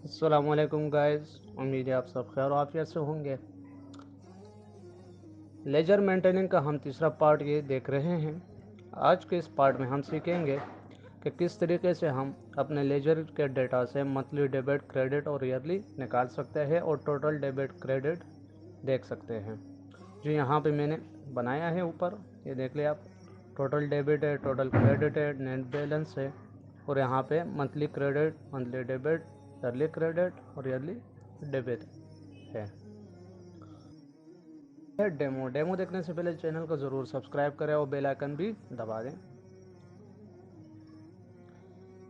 अस्सलामुअलैकुम गाइस, उम्मीद है आप सब खैर आफियत से होंगे। लेजर मेंटेनिंग का हम तीसरा पार्ट ये देख रहे हैं। आज के इस पार्ट में हम सीखेंगे कि किस तरीके से हम अपने लेजर के डेटा से मंथली डेबिट, क्रेडिट और ईयरली निकाल सकते हैं और टोटल डेबिट क्रेडिट देख सकते हैं। जो यहाँ पे मैंने बनाया है ऊपर, ये देख लिया आप। टोटल डेबिट है, टोटल क्रेडिट है, नेट बैलेंस है और यहाँ पे monthly credit, monthly debit, yearly credit और ईयरली डेबिट है। डेमो देखने से पहले चैनल को ज़रूर सब्सक्राइब करें और बेल आइकन भी दबा दें।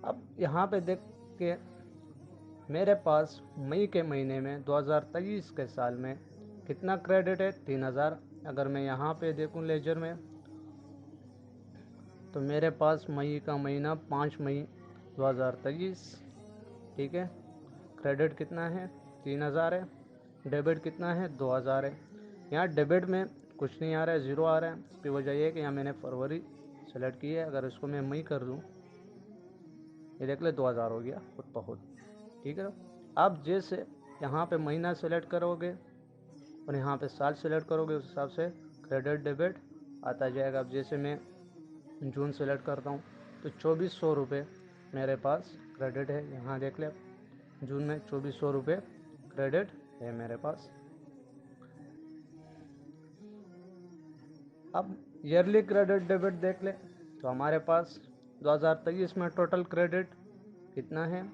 अब यहाँ पे देख के मेरे पास मई के महीने में 2023 के साल में कितना क्रेडिट है, 3000। अगर मैं यहाँ पे देखूँ लेजर में, तो मेरे पास मई का महीना 5 मई 2023, ठीक है। क्रेडिट कितना है, 3000 है। डेबिट कितना है, 2000 है। यहाँ डेबिट में कुछ नहीं आ रहा है, ज़ीरो आ रहा है। इसकी वजह यह है कि यहाँ मैंने फरवरी सेलेक्ट की है। अगर इसको मैं मई कर दूँ, ये देख ले 2000 हो गया खुद ब खुद, ठीक है। आप जैसे यहाँ पे महीना सेलेक्ट करोगे और यहाँ पे साल सेलेक्ट करोगे, उस हिसाब से क्रेडिट डेबिट आता जाएगा। अब जैसे मैं जून सेलेक्ट करता हूँ तो 2400 रुपये मेरे पास क्रेडिट है। यहाँ देख ले, जून में 2400 रुपये क्रेडिट है मेरे पास। अब ईयरली क्रेडिट डेबिट देख ले, तो हमारे पास 2023 में टोटल क्रेडिट कितना है,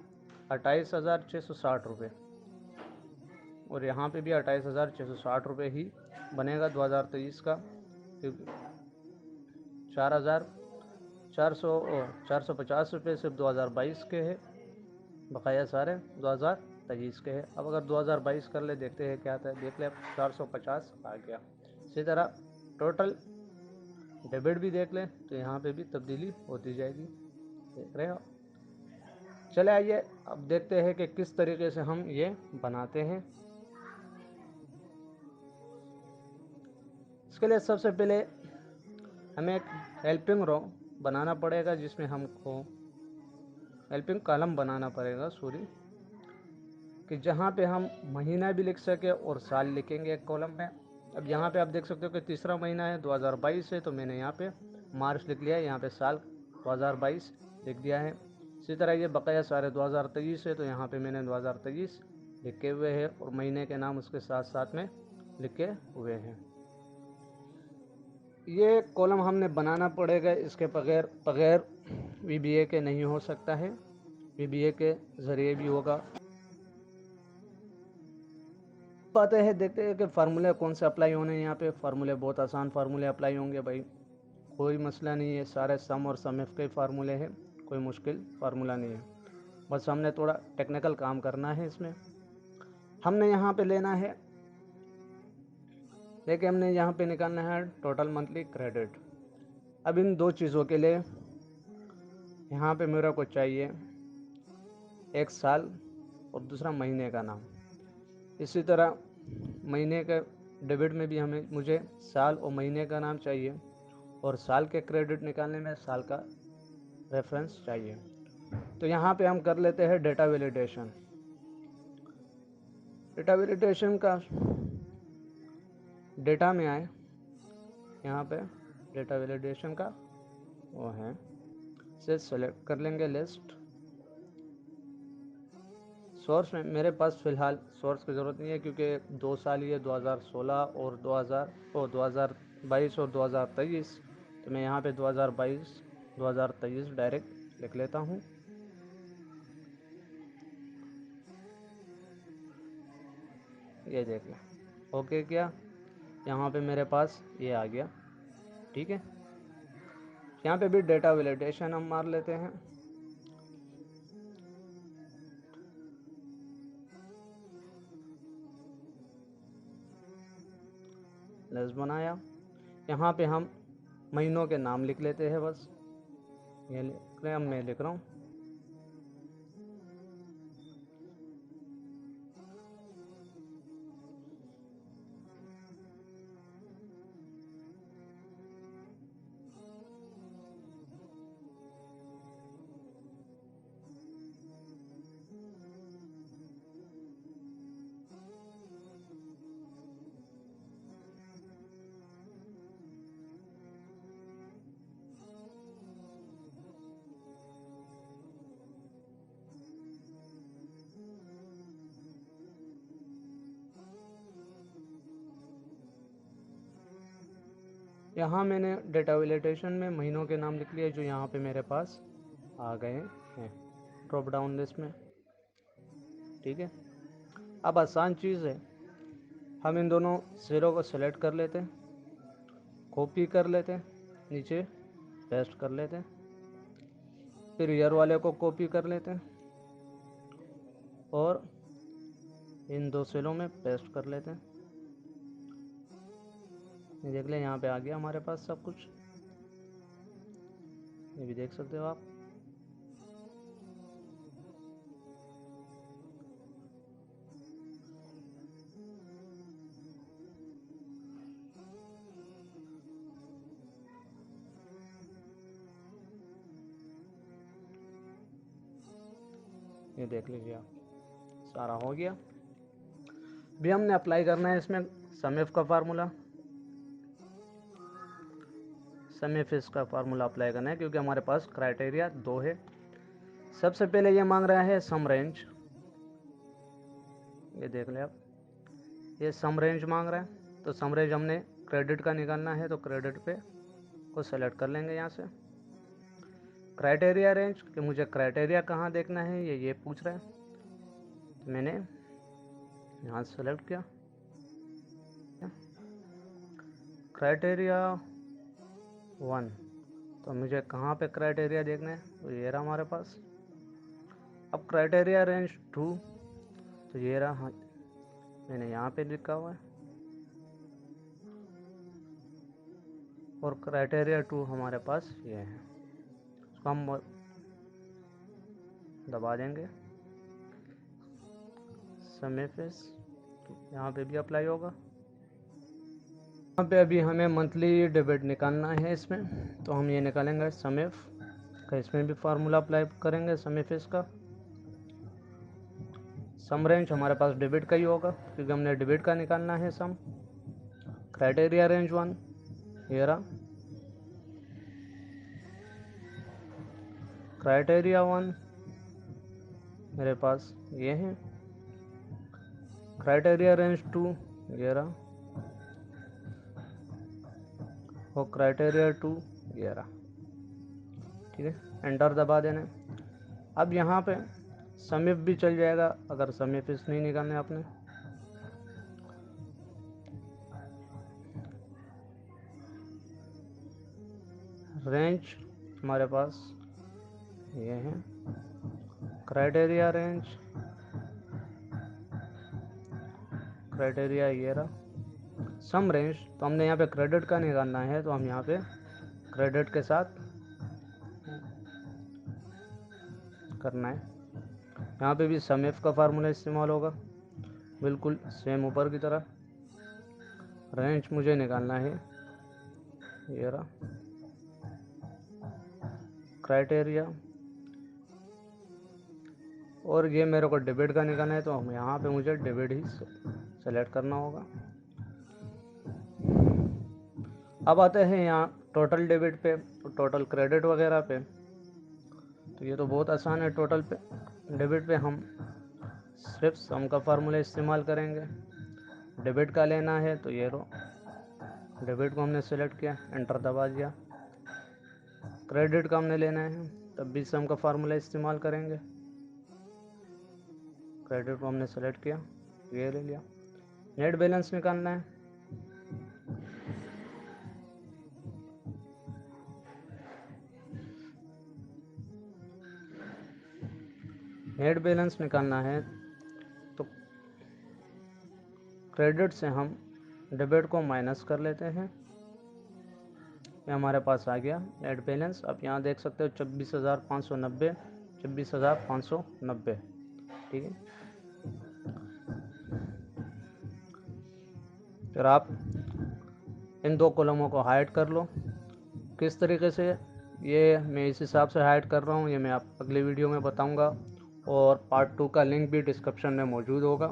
28,660 रुपये। और यहाँ पे भी 28,660 रुपये ही बनेगा 2023 का, क्योंकि 4,450 रुपये सिर्फ 2022 के हैं, बकाया सारे 2023 के हैं। अब अगर 2022 कर ले, देखते हैं क्या आता है। देख ले, अब 450 आ गया। इसी तरह टोटल डेबिट भी देख लें, तो यहाँ पे भी तब्दीली होती जाएगी, देख रहे हो। चले आइए अब देखते हैं कि किस तरीके से हम ये बनाते हैं। इसके लिए सबसे पहले हमें एक हेल्पिंग रो बनाना पड़ेगा, जिसमें हमको हेल्पिंग कॉलम बनाना पड़ेगा, सॉरी, कि जहाँ पे हम महीना भी लिख सके और साल लिखेंगे एक कॉलम में। अब यहाँ पे आप देख सकते हो कि तीसरा महीना है 2022 है, तो मैंने यहाँ पे मार्च लिख लिया है, यहाँ पे साल 2022 लिख दिया है। इसी तरह ये बकाया सारे 2023 है, तो यहाँ पे मैंने 2023 लिखे हुए हैं और महीने के नाम उसके साथ साथ में लिखे हुए हैं। ये कॉलम हमने बनाना पड़ेगा, इसके बगैर बगैर VBA के नहीं हो सकता है, VBA के ज़रिए भी होगा। आते हैं, देखते हैं कि फार्मूले कौन से अप्लाई होने हैं। यहाँ पे फार्मूले बहुत आसान फार्मूले अप्लाई होंगे भाई, कोई मसला नहीं है। सारे सम और सम एफ के फार्मूले हैं, कोई मुश्किल फार्मूला नहीं है। बस हमने थोड़ा टेक्निकल काम करना है इसमें। हमने यहाँ पे लेना है, देखिए हमने यहाँ पे निकालना है टोटल मंथली क्रेडिट। अब इन दो चीज़ों के लिए यहाँ पे मेरे को चाहिए एक साल और दूसरा महीने का नाम। इसी तरह महीने के डेबिट में भी मुझे साल और महीने का नाम चाहिए, और साल के क्रेडिट निकालने में साल का रेफरेंस चाहिए। तो यहाँ पे हम कर लेते हैं डेटा वैलिडेशन। डेटा वैलिडेशन का डेटा में आए, यहाँ पे डेटा वैलिडेशन का वो है, से सेलेक्ट कर लेंगे लिस्ट। सोर्स में मेरे पास फ़िलहाल सोर्स की ज़रूरत नहीं है, क्योंकि 2 साल ये 2016 और 2022 और 2023, तो मैं यहाँ पे 2022 2023 डायरेक्ट लिख लेता हूँ। ये देख लें, ओके क्या, यहाँ पे मेरे पास ये आ गया, ठीक है। यहाँ पे भी डेटा वैलिडेशन हम मार लेते हैं। लिस्ट बनाया, यहाँ पे हम महीनों के नाम लिख लेते हैं, बस ये लिख रहे हैं, मैं लिख रहा हूँ। यहाँ मैंने डेटा वैलिडेशन में महीनों के नाम लिख लिए जो यहाँ पे मेरे पास आ गए हैं ड्रॉप डाउन लिस्ट में। ठीक है, अब आसान चीज़ है, हम इन दोनों सेलों को सेलेक्ट कर लेते हैं, कॉपी कर लेते हैं, नीचे पेस्ट कर लेते हैं, फिर ईयर वाले को कॉपी कर लेते हैं और इन दो सेलों में पेस्ट कर लेते हैं। ये देख लें, यहाँ पे आ गया हमारे पास सब कुछ, ये भी देख सकते हो आप। ये देख लीजिए आप, सारा हो गया। भी हमने अप्लाई करना है इसमें समेफ का फार्मूला, समेफ इसका फार्मूला अप्लाई करना है क्योंकि हमारे पास क्राइटेरिया 2 है। सबसे पहले ये मांग रहा है सम रेंज, ये देख लें आप, ये सम रेंज मांग रहा है। तो सम रेंज हमने क्रेडिट का निकालना है, तो क्रेडिट पे को सेलेक्ट कर लेंगे यहाँ से। क्राइटेरिया रेंज, कि मुझे क्राइटेरिया कहाँ देखना है ये पूछ रहा है, तो मैंने यहाँ सेलेक्ट किया क्राइटेरिया 1। तो मुझे कहाँ पे क्राइटेरिया देखना है, तो ये रहा हमारे पास। अब क्राइटेरिया रेंज 2, तो ये रहा, हाँ मैंने यहाँ पे लिखा हुआ है, और क्राइटेरिया 2 हमारे पास ये है। इसको हम दबा देंगे, समेफिस यहाँ पे भी अप्लाई होगा। यहाँ पे अभी हमें मंथली डेबिट निकालना है इसमें, तो हम ये निकालेंगे समेफ का, इसमें भी फार्मूला अप्लाई करेंगे समेफिस का। सम रेंज हमारे पास डेबिट का ही होगा क्योंकि हमने डेबिट का निकालना है सम। क्राइटेरिया रेंज 1 ये रहा, क्राइटेरिया 1 मेरे पास ये है, क्राइटेरिया रेंज 2 ये रहा, और क्राइटेरिया 2 ये रहा। ठीक है, एंटर दबा देना। अब यहाँ पे समेफ भी चल जाएगा अगर समेफ इस नहीं निकालने आपने। रेंज हमारे पास ये है, क्राइटेरिया रेंज, क्राइटेरिया ये रहा। सम रेंज, तो हमने यहाँ पे क्रेडिट का निकालना है, तो हम यहाँ पे क्रेडिट के साथ करना है। यहाँ पे भी समेफ का फार्मूला इस्तेमाल होगा, बिल्कुल सेम ऊपर की तरह। रेंज मुझे निकालना है, ये रहा क्राइटेरिया, और ये मेरे को डेबिट का निकालना है, तो हम यहाँ पे मुझे डेबिट ही सेलेक्ट करना होगा। अब आते हैं यहाँ टोटल डेबिट पे, तो टोटल क्रेडिट वगैरह पे, तो ये तो बहुत आसान है। टोटल पे डेबिट पे हम सिर्फ सम का फार्मूला इस्तेमाल करेंगे। डेबिट का लेना है तो ये रो, डेबिट को हमने सेलेक्ट किया, एंटर दबा दिया। क्रेडिट का हमने लेना है तब भी सम का फार्मूला इस्तेमाल करेंगे। क्रेडिट को हमने सेलेक्ट किया, ये ले लिया। नेट बैलेंस निकालना है, नेट बैलेंस निकालना है तो क्रेडिट से हम डेबिट को माइनस कर लेते हैं। ये हमारे पास आ गया नेट बैलेंस। अब यहाँ देख सकते हो 26,590, 26,590। ठीक है, फिर आप इन दो कॉलमों को हाइड कर लो। किस तरीके से ये मैं इस हिसाब से हाइड कर रहा हूँ ये मैं आप अगले वीडियो में बताऊँगा, और पार्ट 2 का लिंक भी डिस्क्रिप्शन में मौजूद होगा।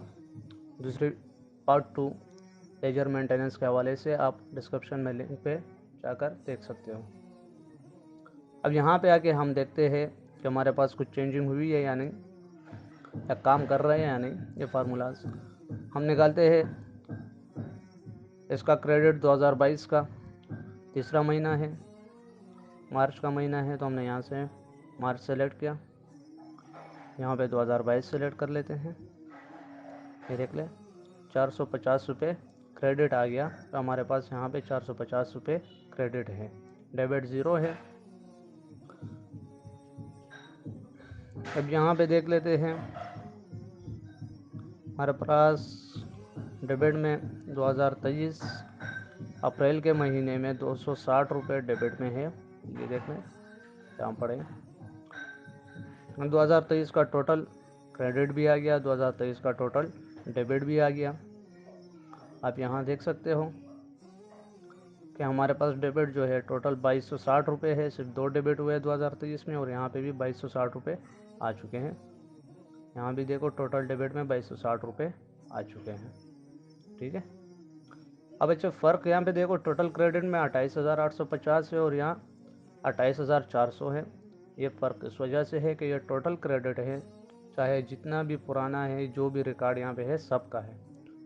दूसरी पार्ट 2 लेजर मेंटेनेंस के हवाले से आप डिस्क्रिप्शन में लिंक पे जाकर देख सकते हो। अब यहाँ पे आके हम देखते हैं कि हमारे पास कुछ चेंजिंग हुई है या नहीं, या काम कर रहे हैं या नहीं। ये फार्मूलाज हम निकालते हैं। इसका क्रेडिट 2022 का तीसरा महीना है, मार्च का महीना है, तो हमने यहाँ से मार्च सेलेक्ट किया, यहाँ पे 2022 सेलेक्ट कर लेते हैं। ये देख ले 450 रुपये क्रेडिट आ गया, तो हमारे पास यहाँ पे 450 रुपये क्रेडिट है। डेबिट ज़ीरो है। अब यहाँ पे देख लेते हैं, हमारे पास डेबिट में 2023 अप्रैल के महीने में 260 रुपये डेबिट में है। ये देख लें यहाँ पड़े 2023 का टोटल क्रेडिट भी आ गया, 2023 का टोटल डेबिट भी आ गया। आप यहाँ देख सकते हो कि हमारे पास डेबिट जो है टोटल 2260 रुपये है। सिर्फ 2 डेबिट हुए 2023 में, और यहाँ पे भी 2260 रुपये आ चुके हैं। यहाँ भी देखो टोटल डेबिट में 2260 रुपये आ चुके हैं। ठीक है। अब अच्छा फ़र्क यहाँ पे देखो, टोटल क्रेडिट में 28,850 है और यहाँ 28,400 है। ये फ़र्क इस वजह से है कि ये टोटल क्रेडिट है, चाहे जितना भी पुराना है, जो भी रिकॉर्ड यहाँ पे है सबका है।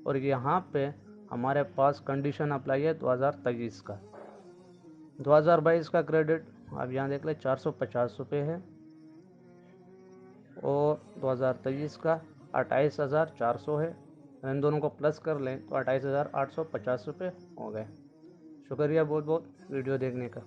और यहाँ पे हमारे पास कंडीशन अप्लाई है 2023 का। 2022 का क्रेडिट अब यहाँ देख ले 450 रुपये है, और 2023 का 28,400 है। इन दोनों को प्लस कर लें तो 28,850 रुपये हो गए। शुक्रिया बहुत बहुत वीडियो देखने का।